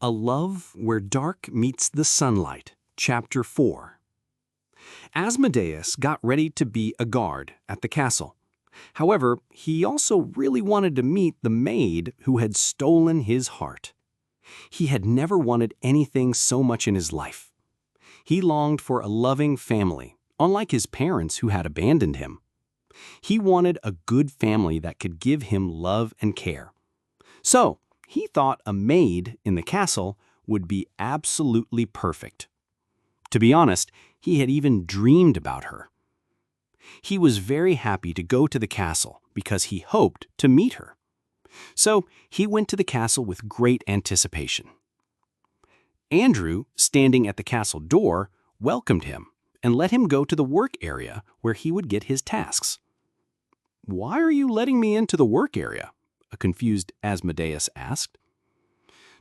A Love Where Dark Meets the Sunlight, Chapter 4. Asmodeus got ready to be a guard at the castle. However, he also really wanted to meet the maid who had stolen his heart. He had never wanted anything so much in his life. He longed for a loving family, unlike his parents who had abandoned him. He wanted a good family that could give him love and care. So, he thought a maid in the castle would be absolutely perfect. To be honest, he had even dreamed about her. He was very happy to go to the castle because he hoped to meet her. So he went to the castle with great anticipation. Andrew, standing at the castle door, welcomed him and let him go to the work area where he would get his tasks. "Why are you letting me into the work area?" a confused Asmodeus asked.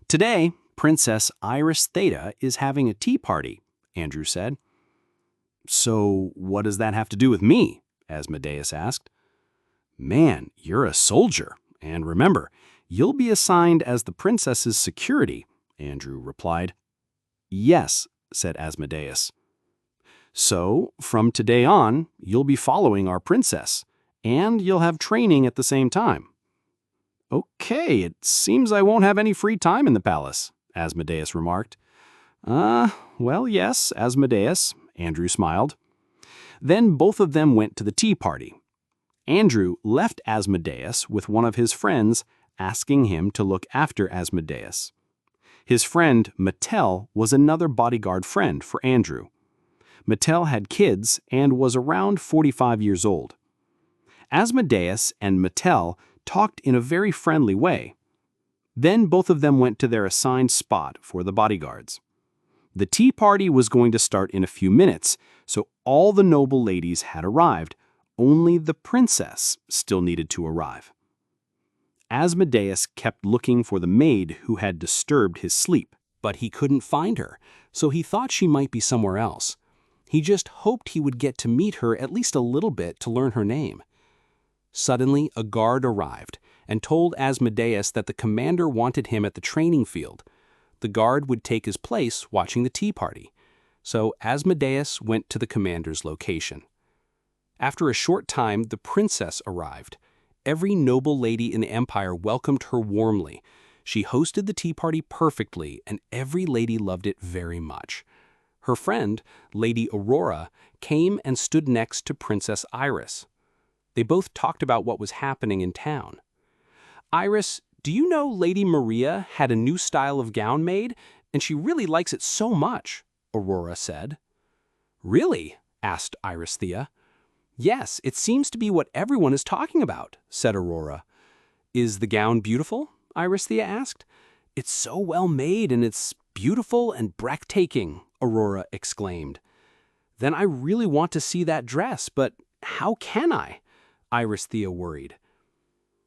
"Today, Princess Iris Theta is having a tea party," Andrew said. "So what does that have to do with me?" Asmodeus asked. "Man, you're a soldier, and remember, you'll be assigned as the princess's security," Andrew replied. "Yes," said Asmodeus. "So, from today on, you'll be following our princess, and you'll have training at the same time." "Okay, it seems I won't have any free time in the palace," Asmodeus remarked. Well, yes, Asmodeus," Andrew smiled. Then both of them went to the tea party. Andrew left Asmodeus with one of his friends, asking him to look after Asmodeus. His friend, Mattel, was another bodyguard friend for Andrew. Mattel had kids and was around 45 years old. Asmodeus and Mattel talked in a very friendly way. Then both of them went to their assigned spot for the bodyguards. The tea party was going to start in a few minutes, so all the noble ladies had arrived. Only the princess still needed to arrive. Asmodeus kept looking for the maid who had disturbed his sleep, but he couldn't find her, so he thought she might be somewhere else. He just hoped he would get to meet her at least a little bit to learn her name. Suddenly, a guard arrived and told Asmodeus that the commander wanted him at the training field. The guard would take his place watching the tea party. So Asmodeus went to the commander's location. After a short time, the princess arrived. Every noble lady in the empire welcomed her warmly. She hosted the tea party perfectly, and every lady loved it very much. Her friend, Lady Aurora, came and stood next to Princess Iris. They both talked about what was happening in town. "Iris, do you know Lady Maria had a new style of gown made, and she really likes it so much?" Aurora said. "Really?" asked Iris Thea. "Yes, it seems to be what everyone is talking about," said Aurora. "Is the gown beautiful?" Iris Thea asked. "It's so well made and it's beautiful and breathtaking," Aurora exclaimed. "Then I really want to see that dress, but how can I?" Iris Thea worried.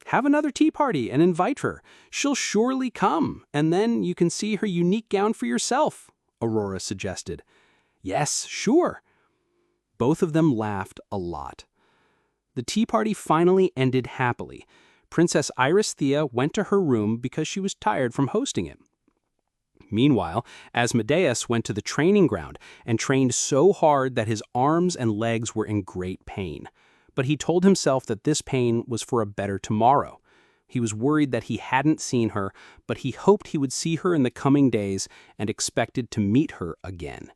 "Have another tea party and invite her. She'll surely come, and then you can see her unique gown for yourself," Aurora suggested. "Yes, sure." Both of them laughed a lot. The tea party finally ended happily. Princess Iris Thea went to her room because she was tired from hosting it. Meanwhile, Asmodeus went to the training ground and trained so hard that his arms and legs were in great pain. But he told himself that this pain was for a better tomorrow. He was worried that he hadn't seen her, but he hoped he would see her in the coming days and expected to meet her again.